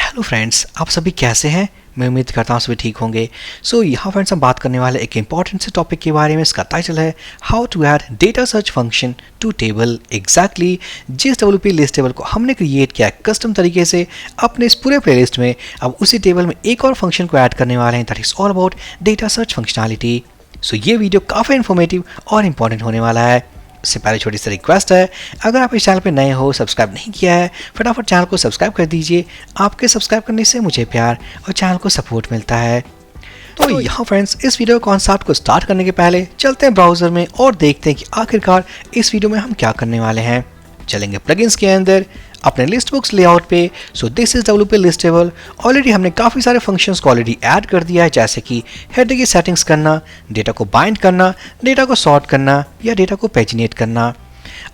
Hello friends, आप सभी कैसे हैं। मैं उम्मीद करता हूँ सभी ठीक होंगे। यहाँ फ्रेंड्स हम बात करने वाले एक इंपॉर्टेंट से टॉपिक के बारे में। इसका टाइटल है how to add data search function to table. Exactly जिस WP लिस्ट टेबल को हमने क्रिएट किया है कस्टम तरीके से अपने इस पूरे प्लेलिस्ट में, अब उसी टेबल में एक और फंक्शन को ऐड करने वाले हैं, that is all about data search functionality. ये वीडियो काफ़ी इन्फॉर्मेटिव और इम्पॉर्टेंट होने वाला है। इससे पहले छोटी सी रिक्वेस्ट है, अगर आप इस चैनल पे नए हो, सब्सक्राइब नहीं किया है, फटाफट चैनल को सब्सक्राइब कर दीजिए। आपके सब्सक्राइब करने से मुझे प्यार और चैनल को सपोर्ट मिलता है। तो यहाँ फ्रेंड्स, इस वीडियो कॉन्सेप्ट को स्टार्ट करने के पहले चलते हैं ब्राउजर में और देखते हैं कि आखिरकार इस वीडियो में हम क्या करने वाले हैं। चलेंगे प्लगइन्स के अंदर अपने लिस्ट बुक्स लेआउट पे। This is WP list table. Already हमने काफ़ी सारे फंक्शंस को ऑलरेडी ऐड कर दिया है, जैसे कि हेडर की सेटिंग्स करना, डेटा को बाइंड करना, डेटा को सॉर्ट करना या डेटा को पेजिनेट करना।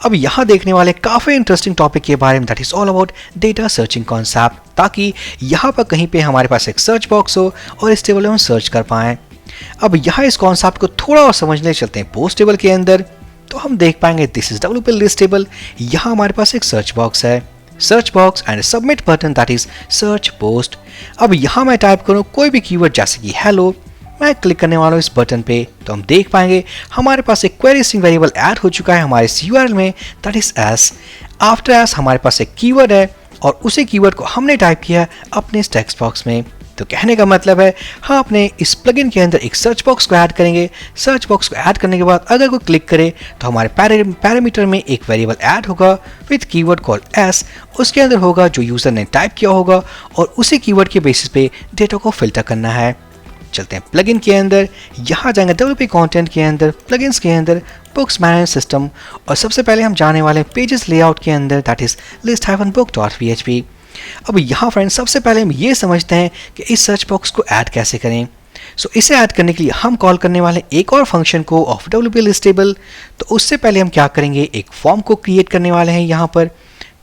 अब यहाँ देखने वाले काफ़ी इंटरेस्टिंग टॉपिक के बारे में, that is all about data searching concept, ताकि यहाँ पर कहीं पे हमारे पास एक सर्च बॉक्स हो और इस टेबल में हम सर्च कर पाएँ। अब यहाँ इस कॉन्सेप्ट को थोड़ा और समझने चलते हैं पोस्ट टेबल के अंदर। तो हम देख पाएंगे this is WP list table. यहाँ हमारे पास एक सर्च बॉक्स है, search box and submit button, that is search post. अब यहाँ मैं टाइप करूँ कोई भी कीवर्ड जैसे कि हेलो, मैं क्लिक करने वाला हूँ इस बटन पे, तो हम देख पाएंगे हमारे पास एक क्वेरी स्ट्रिंग वेरिएबल ऐड हो चुका है हमारे URL में, that is S. After S हमारे पास एक कीवर्ड है और उसी कीवर्ड को हमने टाइप किया अपने इस टेक्स्ट बॉक्स में। तो कहने का मतलब है हाँ, अपने इस प्लगइन के अंदर एक सर्च बॉक्स को ऐड करेंगे। सर्च बॉक्स को ऐड करने के बाद अगर कोई क्लिक करे तो हमारे पैरामीटर में एक वेरिएबल ऐड होगा विद कीवर्ड कॉल्ड एस। उसके अंदर होगा जो यूज़र ने टाइप किया होगा और उसी कीवर्ड के बेसिस पे डेटा को फिल्टर करना है। चलते हैं प्लगइन के अंदर, यहाँ जाएंगे WP कंटेंट के अंदर, प्लगइन्स के अंदर, बुक्स मैनेजमेंट सिस्टम, और सबसे पहले हम जाने वाले पेजेस लेआउट के अंदर, दैट इज list-book.php। अब यहाँ फ्रेंड्स सबसे पहले हम ये समझते हैं कि इस सर्च बॉक्स को ऐड कैसे करें। इसे ऐड करने के लिए हम कॉल करने वाले एक और फंक्शन को ऑफ WP लिस्ट टेबल। तो उससे पहले हम क्या करेंगे, एक फॉर्म को क्रिएट करने वाले हैं यहाँ पर।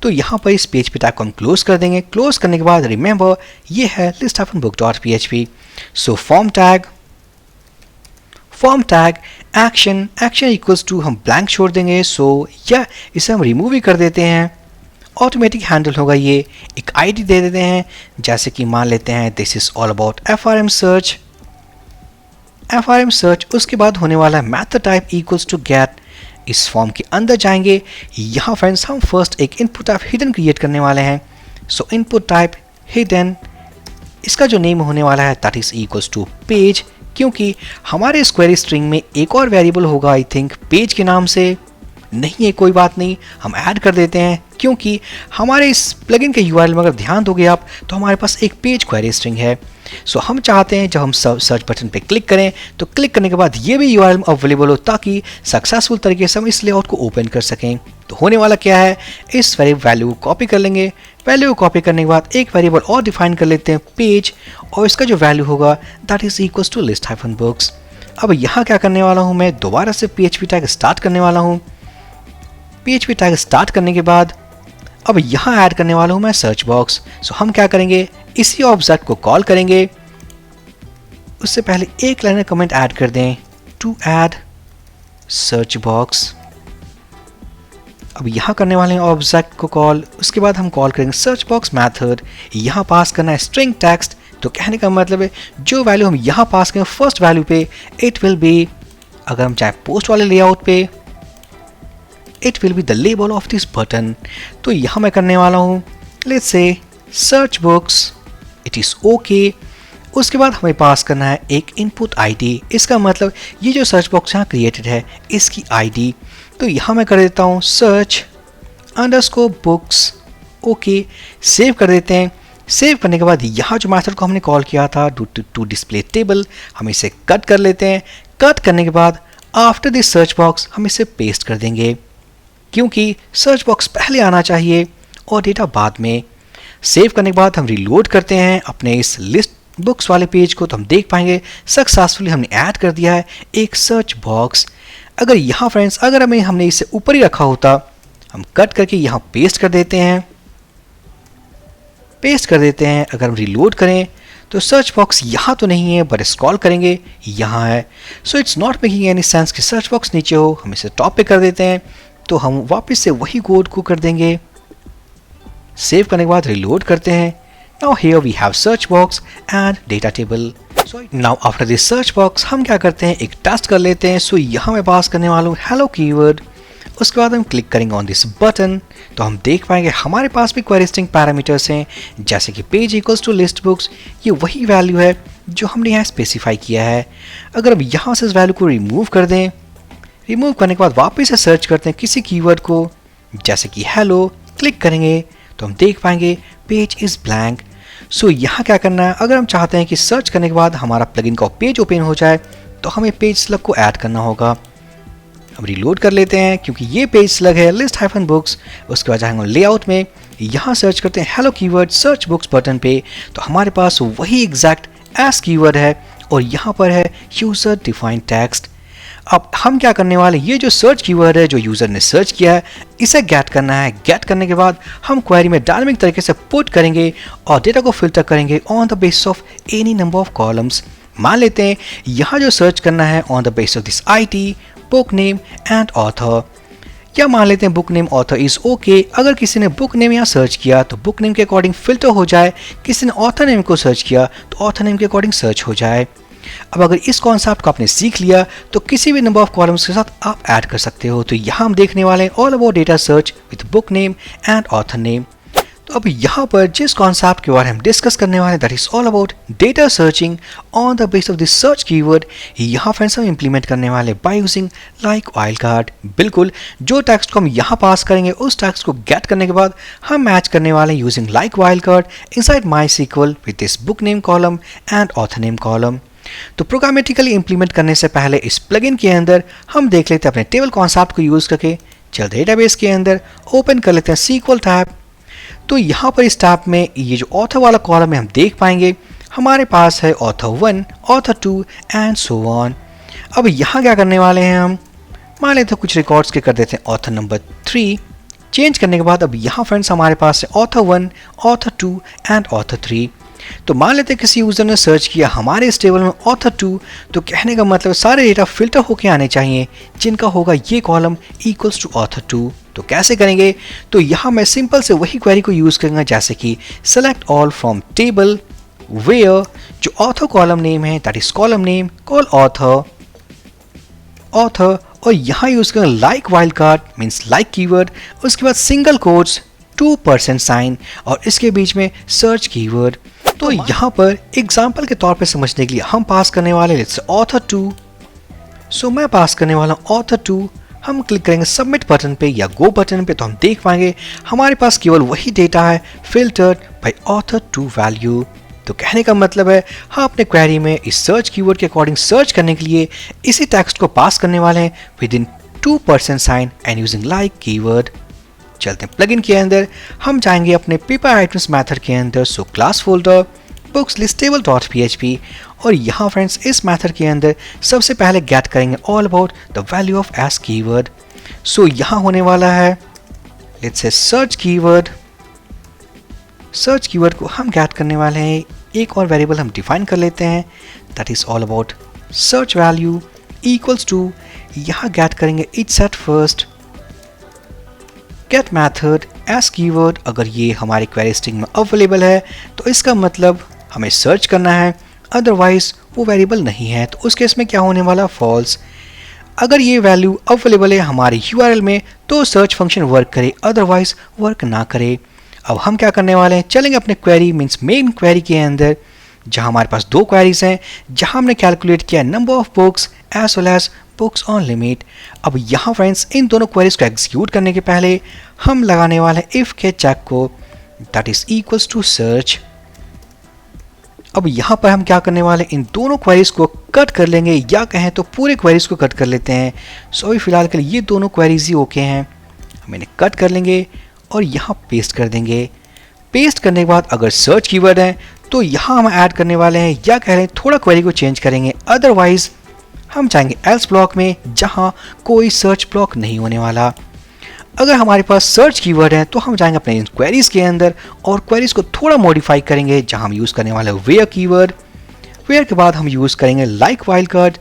तो यहाँ पर इस पेज पे टैग को हम क्लोज कर देंगे। क्लोज करने के बाद रिमेंबर ये है list-book.php। Form tag action equals to हम ब्लैंक छोड़ देंगे। या इसे हम रिमूव ही कर देते हैं। ऑटोमेटिक हैंडल होगा, ये एक ID दे देते हैं, जैसे कि मान लेते हैं this is all about FRM search. उसके बाद होने वाला method type equals to get. इस फॉर्म के अंदर जाएंगे, यहाँ फ्रेंड्स हम फर्स्ट एक इनपुट टाइप हिडन क्रिएट करने वाले हैं। इनपुट टाइप हिडन, इसका जो नेम होने वाला है that is equals to page, क्योंकि हमारे इस क्वेरी स्ट्रिंग में एक और वेरिएबल होगा आई थिंक पेज के नाम से, नहीं है कोई बात नहीं, हम ऐड कर देते हैं, क्योंकि हमारे इस प्लगइन के URL में अगर ध्यान दोगे आप तो हमारे पास एक पेज क्वेरी स्ट्रिंग है। हम चाहते हैं जब हम सर्च बटन पे क्लिक करें तो क्लिक करने के बाद ये भी URL अवेलेबल हो, ताकि सक्सेसफुल तरीके से हम इस लेआउट को ओपन कर सकें। तो होने वाला क्या है, इस वैल्यू को कॉपी कर लेंगे। वैल्यू को कॉपी करने के बाद एक वेरिएबल और डिफाइन कर लेते हैं पेज, और इसका जो वैल्यू होगा that is equals to list-books। अब यहाँ क्या करने वाला हूँ, मैं दोबारा से PHP टैग स्टार्ट करने वाला हूँ। PHP टैग स्टार्ट करने के बाद अब यहाँ ऐड करने वाला हूँ मैं सर्च बॉक्स। हम क्या करेंगे, इसी ऑब्जेक्ट को कॉल करेंगे। उससे पहले एक लाइन कमेंट ऐड कर दें, टू ऐड सर्च बॉक्स। अब यहाँ करने वाले हैं ऑब्जेक्ट को कॉल। उसके बाद हम कॉल करेंगे सर्च बॉक्स मैथड। यहाँ पास करना है स्ट्रिंग टेक्स्ट। तो कहने का मतलब है जो वैल्यू हम यहाँ पास करें फर्स्ट वैल्यू पे इट विल बी, अगर हम चाहे पोस्ट वाले लेआउट पे, it will be the label of this button. तो यहाँ मैं करने वाला हूँ let's say search books, it is okay. उसके बाद हमें पास करना है एक इनपुट ID। इसका मतलब ये जो सर्च बॉक्स यहाँ क्रिएटेड है इसकी ID। तो यहाँ मैं कर देता हूँ search underscore books, okay, save कर देते हैं। सेव करने के बाद यहाँ जो मेथड को हमने कॉल किया था टू डिस्प्ले टेबल, हम इसे कट कर लेते हैं। कट करने के बाद आफ्टर दिस सर्च बॉक्स हम इसे पेस्ट कर देंगे, क्योंकि सर्च बॉक्स पहले आना चाहिए और डेटा बाद में। सेव करने के बाद हम रिलोड करते हैं अपने इस लिस्ट बुक्स वाले पेज को, तो हम देख पाएंगे सक्सेसफुली हमने ऐड कर दिया है एक सर्च बॉक्स। अगर यहाँ फ्रेंड्स अगर हमने इसे ऊपर ही रखा होता, हम कट करके यहाँ पेस्ट कर देते हैं। अगर हम रिलोड करें तो सर्च बॉक्स यहाँ तो नहीं है, बट स्क्रॉल करेंगे यहाँ है। It's not making any sense कि सर्च बॉक्स नीचे हो। हम इसे टॉप पे कर देते हैं। तो हम वापस से वही कोड को कर देंगे। सेव करने के बाद रिलोड करते हैं। Now here we have search box and data table. So now after this search box हम क्या करते हैं, एक टेस्ट कर लेते हैं. सो यहाँ मैं पास करने वाला हूँ hello कीवर्ड. उसके बाद हम क्लिक करेंगे ऑन दिस बटन, तो हम देख पाएंगे हमारे पास भी क्वेरी स्ट्रिंग पैरामीटर्स हैं, जैसे कि page equals to list books. ये वही वैल्यू है जो हमने यहाँ स्पेसिफाई किया है. अगर अब यहाँ से इस वैल्यू को रिमूव कर दें, रिमूव करने के बाद वापस से सर्च करते हैं किसी कीवर्ड को, जैसे कि हेलो, क्लिक करेंगे तो हम देख पाएंगे पेज इज़ ब्लैंक. सो यहाँ क्या करना है, अगर हम चाहते हैं कि सर्च करने के बाद हमारा प्लगइन का पेज ओपन हो जाए तो हमें पेज स्लग को ऐड करना होगा. हम रिलोड कर लेते हैं क्योंकि ये पेज स्लग है लिस्ट हाइफन बुक्स. उसके बाद जाएंगे लेआउट में, यहाँ सर्च करते हैं hello keyword search books button पे, तो हमारे पास वही एग्जैक्ट एस कीवर्ड है और यहाँ पर है यूजर डिफाइंड टेक्स्ट. अब हम क्या करने वाले, ये जो सर्च कीवर्ड है जो यूजर ने सर्च किया है इसे गेट करना है. गेट करने के बाद हम क्वेरी में डायनामिक तरीके से पुट करेंगे और डेटा को फिल्टर करेंगे on the basis of any number of columns. मान लेते हैं यहाँ जो सर्च करना है on the basis of this IT, book name and author, या मान लेते हैं book name author is okay. अगर किसी ने बुक नेम यहाँ सर्च किया तो बुक नेम के अकॉर्डिंग फिल्टर हो जाए, किसी ने ऑथर नेम को सर्च किया तो ऑथर नेम के अकॉर्डिंग सर्च हो जाए. अब अगर इस कॉन्सेप्ट को आपने सीख लिया तो किसी भी नंबर ऑफ कॉलम्स के साथ आप ऐड कर सकते हो. तो यहाँ हम देखने वाले हैं all about data search with book name and author name. तो अब यहाँ पर जिस कॉन्सेप्ट के बारे में हम डिस्कस करने वाले हैं that is all about data searching on the base of this search keyword. यहाँ फ्रेंड्स हम इंप्लीमेंट करने वाले by using like wild card. बिल्कुल जो टेक्स्ट को हम यहाँ पास करेंगे उस टेक्स्ट को गेट करने के बाद हम मैच करने वाले हैं using like wild card inside MySQL with this book name column and author name column. तो प्रोग्रामेटिकली इंप्लीमेंट करने से पहले इस प्लगइन के अंदर हम देख लेते हैं अपने टेबल कॉन्सेप्ट को यूज़ करके. चलते डेटाबेस के अंदर ओपन कर लेते हैं सीक्वल टैब. तो यहाँ पर इस टैब में ये जो ऑथर वाला कॉलम है हम देख पाएंगे हमारे पास है author 1, author 2 and so on. अब यहाँ क्या करने वाले हैं, हम मान लेते हैं कुछ रिकॉर्ड्स के कर देते हैं ऑथर नंबर 3. चेंज करने के बाद अब यहाँ फ्रेंड्स हमारे पास है ऑथर 1, ऑथर 2 एंड ऑथर 3. तो मान लेते हैं किसी यूज़र ने सर्च किया हमारे इस टेबल में ऑथर 2, तो कहने का मतलब सारे डेटा फिल्टर होके आने चाहिए जिनका होगा ये कॉलम इक्वल्स टू ऑथर 2. तो कैसे करेंगे, तो यहाँ मैं सिंपल से वही क्वेरी को यूज़ करूँगा जैसे कि select all from table where जो ऑथर कॉलम नेम है that is column name call author author, और यहाँ यूज़ करेंगे like wild card means like keyword, उसके बाद सिंगल कोट्स 2% साइन और इसके बीच में सर्च कीवर्ड. तो यहाँ पर एग्जाम्पल के तौर पे समझने के लिए हम पास करने वाले लेट्स ऑथर 2. सो मैं पास करने वाला हूँ ऑथर 2. हम क्लिक करेंगे सबमिट बटन पे या गो बटन पे, तो हम देख पाएंगे हमारे पास केवल वही डेटा है फिल्टर्ड बाय ऑथर 2 वैल्यू. तो कहने का मतलब है हम अपने क्वेरी में इस सर्च कीवर्ड के अकॉर्डिंग सर्च करने के लिए इसी टेक्स्ट को पास करने वाले हैं with in 2% sign and using like keyword. चलते हैं प्लगइन के अंदर, हम जाएंगे अपने पेपर आइटम्स मेथड के अंदर. So class folder books listable dot php और यहाँ फ्रेंड्स इस मेथड के अंदर सबसे पहले गेट करेंगे all about the value of S keyword. So यहाँ होने वाला है let's say search keyword. Search keyword को हम गेट करने वाले हैं, एक और वेरिएबल हम डिफाइन कर लेते हैं that is all about search value equals to, यहाँ गेट करेंगे it set first get method S keyword. अगर ये हमारे क्वेरी स्ट्रिंग में अवेलेबल है तो इसका मतलब हमें सर्च करना है, अदरवाइज वो वेरिएबल नहीं है तो उस केस में क्या होने वाला फॉल्स. अगर ये वैल्यू अवेलेबल है हमारे URL में तो सर्च फंक्शन वर्क करे, अदरवाइज वर्क ना करे. अब हम क्या करने वाले हैं, चलेंगे अपने क्वेरी मीन्स मेन क्वेरी के अंदर जहाँ हमारे पास दो क्वेरीज हैं, जहाँ हमने कैलकुलेट किया number of books as well as books on limit. अब यहाँ फ्रेंड्स इन दोनों क्वेरीज को एग्जीक्यूट करने के पहले हम लगाने वाले इफ़ के चेक को that is equals to search. अब यहाँ पर हम क्या करने वाले, इन दोनों क्वेरीज को कट कर लेंगे या कहें तो पूरे क्वेरीज को कट कर लेते हैं. सो अभी फिलहाल के लिए ये दोनों क्वेरीज ही ओके हैं, हम इन्हें कट कर लेंगे और यहाँ पेस्ट कर देंगे. पेस्ट करने के बाद अगर सर्च कीवर्ड है तो यहाँ हम ऐड करने वाले हैं या कह लें थोड़ा क्वेरी को चेंज करेंगे, अदरवाइज हम जाएंगे एल्स ब्लॉक में जहाँ कोई सर्च ब्लॉक नहीं होने वाला. अगर हमारे पास सर्च कीवर्ड है तो हम जाएंगे अपने इन क्वेरीज के अंदर और क्वेरीज को थोड़ा मॉडिफाई करेंगे जहाँ हम यूज़ करने वाले वेयर कीवर्ड. वेयर के बाद हम यूज़ करेंगे लाइक वाइल्ड कार्ड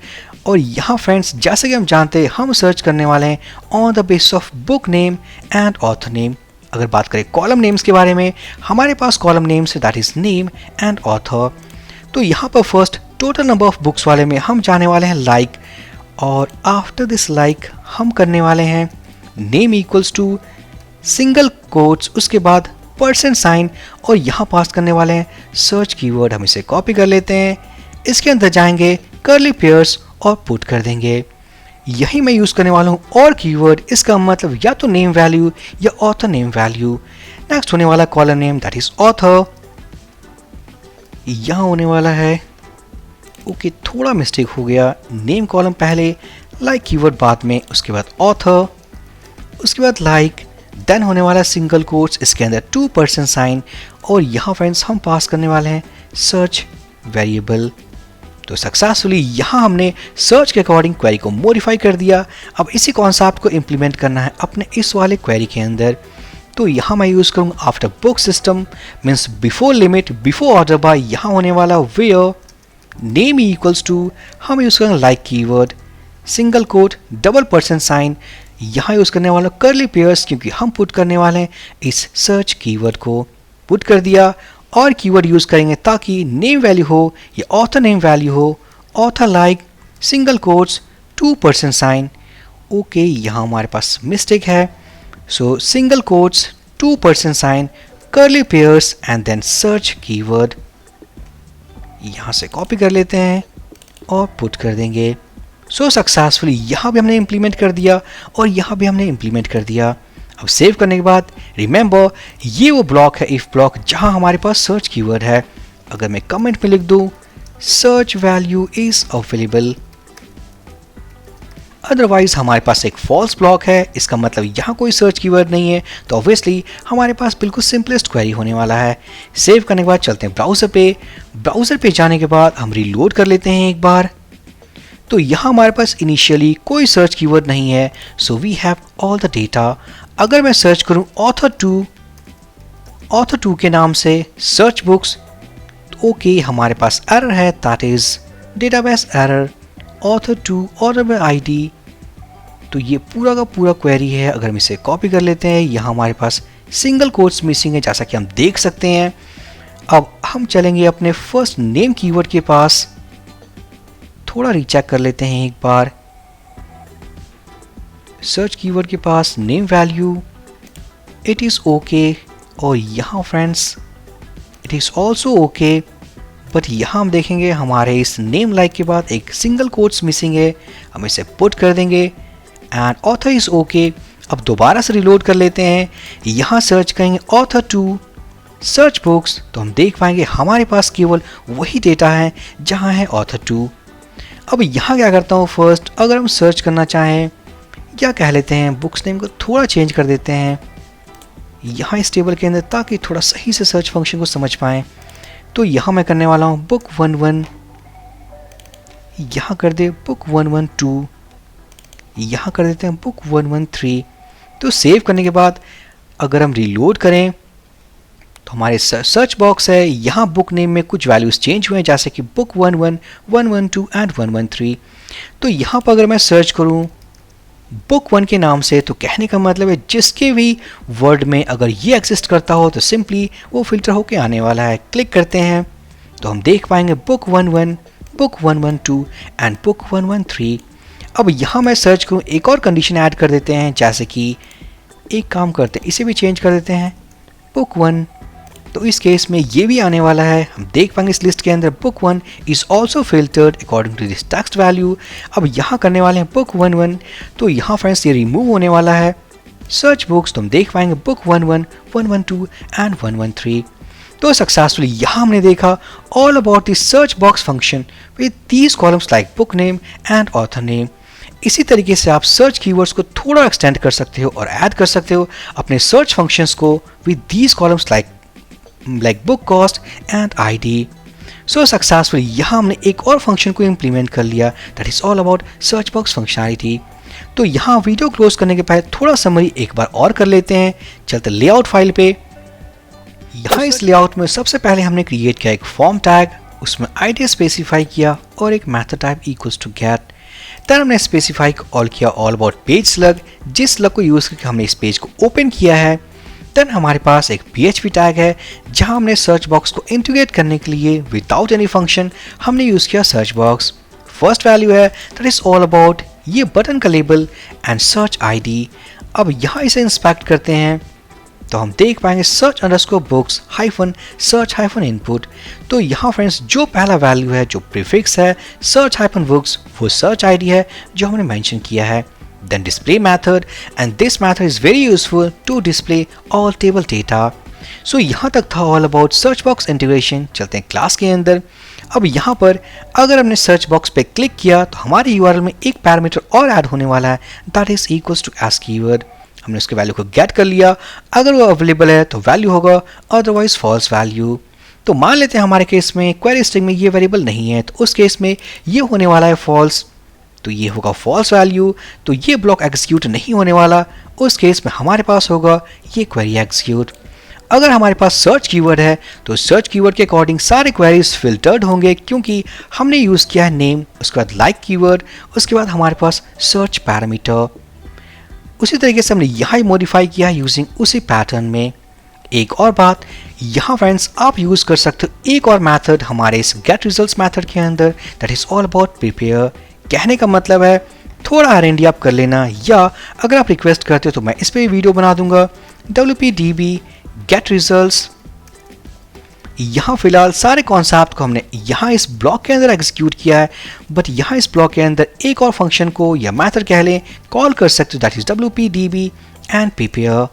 और यहाँ फ्रेंड्स जैसे कि हम जानते हैं हम सर्च करने वाले हैं on the basis of book name and author name अगर बात करें कॉलम नेम्स के बारे में, हमारे पास column names that is name and author. तो यहाँ पर first total number of books वाले में हम जाने वाले हैं लाइक, और आफ्टर दिस लाइक हम करने वाले हैं name equals to single quotes, उसके बाद परसेंट साइन, और यहाँ पास करने वाले हैं सर्च कीवर्ड। हम इसे कॉपी कर लेते हैं, इसके अंदर जाएंगे कर्ली पेयर्स और पुट कर देंगे। यही मैं यूज़ करने वाला हूँ और कीवर्ड, इसका मतलब या तो नेम वैल्यू या ऑथर नेम वैल्यू। नेक्स्ट होने वाला column name that is author, यहाँ होने वाला है ओके थोड़ा मिस्टेक हो गया, नेम कॉलम पहले, लाइक कीवर्ड बाद में, उसके बाद ऑथर, उसके बाद लाइक, देन होने वाला सिंगल कोट्स, इसके अंदर 2% साइन, और यहाँ फ्रेंड्स हम पास करने वाले हैं सर्च वेरिएबल। तो सक्सेसफुली यहाँ हमने सर्च के अकॉर्डिंग क्वेरी को मॉडिफाई कर दिया। अब इसी कॉन्सेप्ट को इम्प्लीमेंट करना है अपने इस वाले क्वेरी के अंदर। तो यहाँ मैं यूज़ करूँगा after book system means before limit before order by, यहाँ होने वाला वेयर नेम इक्वल्स टू, हम यूज़ करेंगे like keyword, single quote, double percent sign, यहाँ यूज़ करने वाला कर्ली पेयर्स क्योंकि हम पुट करने वाले हैं इस सर्च कीवर्ड को। पुट कर दिया, और कीवर्ड यूज़ करेंगे ताकि नेम वैल्यू हो या ऑथर नेम वैल्यू हो, author like, single quotes, 2% sign. Okay यहाँ हमारे पास मिस्टेक है, so single quotes, 2% sign, curly pairs and then search keyword. यहाँ से कॉपी कर लेते हैं और पुट कर देंगे। सो सक्सेसफुली यहाँ भी हमने इम्प्लीमेंट कर दिया और यहाँ भी हमने इम्प्लीमेंट कर दिया। अब सेव करने के बाद रिमेंबर ये वो ब्लॉक है इफ ब्लॉक जहाँ हमारे पास सर्च कीवर्ड है। अगर मैं कमेंट में लिख दूँ search value is available, otherwise हमारे पास एक फॉल्स ब्लॉक है, इसका मतलब यहाँ कोई सर्च कीवर्ड नहीं है, तो ऑब्वियसली हमारे पास बिल्कुल सिंपलेस्ट क्वेरी होने वाला है। सेव करने के बाद चलते हैं ब्राउज़र पे। ब्राउज़र पे जाने के बाद हम रीलोड कर लेते हैं एक बार। तो यहाँ हमारे पास इनिशियली कोई सर्च कीवर्ड नहीं है, so we have all the data. अगर मैं सर्च करूँ ऑथर टू के नाम से सर्च बुक्स, तो ओके हमारे पास एरर है, that is database error, author to order ID. तो ये पूरा का पूरा क्वेरी है। अगर हम इसे कॉपी कर लेते हैं, यहाँ हमारे पास सिंगल कोट्स मिसिंग है जैसा कि हम देख सकते हैं। अब हम चलेंगे अपने फर्स्ट नेम कीवर्ड के पास, थोड़ा रीचेक कर लेते हैं एक बार। सर्च कीवर्ड के पास name value it is okay, और यहाँ friends it is also okay, but यहाँ हम देखेंगे हमारे इस नेम लाइक के बाद एक सिंगल कोट्स मिसिंग है। हम इसे पुट कर देंगे एंड ऑथर इज़ ओके। अब दोबारा से रिलोड कर लेते हैं, यहाँ सर्च करेंगे ऑथर टू सर्च बुक्स, तो हम देख पाएंगे हमारे पास केवल वही डेटा है जहाँ है ऑथर टू। अब यहाँ क्या करता हूँ, फर्स्ट अगर हम सर्च करना चाहें या कह लेते हैं बुक्स नेम को थोड़ा चेंज कर देते हैं यहाँ इस टेबल के अंदर, ताकि थोड़ा सही से सर्च फंक्शन को समझ पाएँ। तो यहाँ मैं करने वाला हूँ बुक 11, यहाँ कर दे बुक 112, यहाँ कर देते हैं बुक 113। तो सेव करने के बाद अगर हम रीलोड करें तो हमारे सर्च बॉक्स है, यहाँ बुक नेम में कुछ वैल्यूज़ चेंज हुए हैं जैसे कि बुक 11, 112 एंड 113। तो यहाँ पर अगर मैं सर्च करूँ बुक 1 के नाम से, तो कहने का मतलब है जिसके भी वर्ड में अगर ये एग्जिस्ट करता हो तो सिंपली वो फिल्टर होके आने वाला है। क्लिक करते हैं तो हम देख पाएंगे बुक 11, बुक 112 एंड बुक 113। अब यहाँ मैं सर्च करूँ, एक और कंडीशन ऐड कर देते हैं, जैसे कि एक काम करते हैं इसे भी चेंज कर देते हैं बुक 1, तो इस केस में ये भी आने वाला है। हम देख पाएंगे इस लिस्ट के अंदर book 1 is also filtered according to this text value. अब यहाँ करने वाले हैं बुक 11, तो यहाँ फ्रेंड्स ये रिमूव होने वाला है सर्च बुक्स, तो हम देख पाएंगे बुक 11, 112 एंड 113। तो सक्सेसफुली यहाँ हमने देखा all about this search box function with these columns like book name and author name. इसी तरीके से आप सर्च कीवर्ड्स को थोड़ा एक्सटेंड कर सकते हो और ऐड कर सकते हो अपने सर्च फंक्शंस को with these columns like book cost and ID. So successfully यहाँ हमने एक और फंक्शन को इम्प्लीमेंट कर लिया, that is all about search box functionality. तो यहाँ वीडियो क्लोज करने के पहले थोड़ा समरी एक बार और कर लेते हैं। चलते लेआउट फाइल पे। यहाँ इस लेआउट में सबसे पहले हमने क्रिएट किया एक फॉर्म टैग, उसमें आईडी स्पेसिफाई किया और एक method type equals to get. Then हमने स्पेसिफाई ऑल किया ऑल अबाउट पेज स्लग, जिस स्लग को यूज़ करके हमने इस पेज को ओपन किया है। देन हमारे पास एक PHP टैग है जहां हमने सर्च बॉक्स को इंटीग्रेट करने के लिए विदाउट एनी फंक्शन हमने यूज किया सर्च बॉक्स। फर्स्ट वैल्यू है दैट इज ऑल अबाउट ये बटन का लेबल एंड सर्च आईडी। अब यहाँ इसे इंस्पेक्ट करते हैं तो हम देख पाएंगे search underscore books hyphen search hyphen input. तो यहाँ फ्रेंड्स जो पहला वैल्यू है जो प्रीफिक्स है सर्च हाइफन बुक्स वो सर्च आईडी है जो हमने मेंशन किया है। Then display method and this method is very useful to display all table data. So यहाँ तक था all about search box integration. चलते हैं क्लास के अंदर। अब यहाँ पर अगर हमने सर्च बॉक्स पे क्लिक किया तो हमारे यूआरएल में एक पैरामीटर और ऐड होने वाला है that is equals to S keyword. हमने उसके वैल्यू को गेट कर लिया, अगर वो अवेलेबल है तो वैल्यू होगा, अदरवाइज फॉल्स वैल्यू। तो मान लेते हैं हमारे केस में क्वेरी स्ट्रिंग में ये वेरिएबल नहीं है तो उस केस में ये होने वाला है फॉल्स, तो ये होगा फॉल्स वैल्यू। तो ये ब्लॉक एग्जीक्यूट नहीं होने वाला, उस केस में हमारे पास होगा ये क्वेरी एग्जीक्यूट। अगर हमारे पास सर्च कीवर्ड है तो सर्च कीवर्ड के अकॉर्डिंग सारे क्वेरीज फिल्टर्ड होंगे क्योंकि हमने यूज़ किया है नेम, उसके बाद लाइक कीवर्ड, उसके बाद हमारे पास सर्च पैरामीटर। उसी तरीके से हमने यहाँ मॉडिफाई किया है यूजिंग उसी पैटर्न में। एक और बात यहाँ फ्रेंड्स आप यूज़ कर सकते हो एक और मेथड हमारे इस गेट रिजल्ट्स मेथड के अंदर that is all about prepare. कहने का मतलब है थोड़ा R&D आप कर लेना, या अगर आप रिक्वेस्ट करते हो तो मैं इस पर वीडियो बना दूंगा। WPDB गेट रिजल्ट्स, यहाँ फिलहाल सारे कॉन्सेप्ट को हमने यहाँ इस ब्लॉक के अंदर एग्जीक्यूट किया है, बट यहाँ इस ब्लॉक के अंदर एक और फंक्शन को या मेथड कह लें कॉल कर सकते हो that is WPDB and prepare.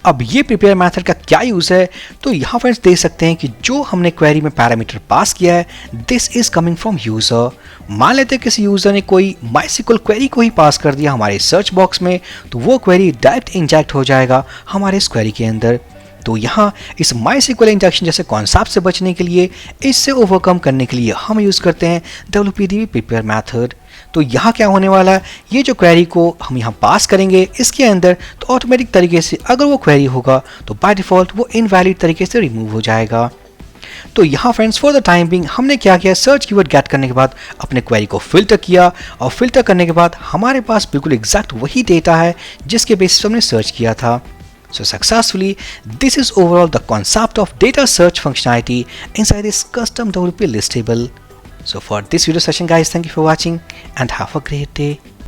अब ये प्रिपेयर मेथड का क्या यूज़ है, तो यहाँ फ्रेंड्स देख सकते हैं कि जो हमने क्वेरी में पैरामीटर पास किया है this is coming from user. मान लेते हैं किसी यूज़र ने कोई MySQL क्वेरी को ही पास कर दिया हमारे सर्च बॉक्स में, तो वो क्वेरी डायरेक्ट इंजेक्ट हो जाएगा हमारे इस क्वेरी के अंदर। तो यहाँ इस MySQL इंजेक्शन जैसे कॉन्सेप्ट से बचने के लिए, इससे ओवरकम करने के लिए हम यूज़ करते हैं WPDB प्रिपेयर मेथड। तो यहाँ क्या होने वाला है, ये जो क्वेरी को हम यहाँ पास करेंगे इसके अंदर, तो ऑटोमेटिक तरीके से अगर वो क्वेरी होगा तो बाय डिफ़ॉल्ट वो इनवैलिड तरीके से रिमूव हो जाएगा। तो यहाँ friends for the time being हमने क्या किया, सर्च कीवर्ड गेट करने के बाद अपने क्वेरी को फिल्टर किया, और फिल्टर करने के बाद हमारे पास बिल्कुल एग्जैक्ट वही डेटा है जिसके बेसिस पर हमने सर्च किया था। So successfully, this is overall the concept of data search functionality inside this custom WP list table. So for this video session guys, thank you for watching and have a great day.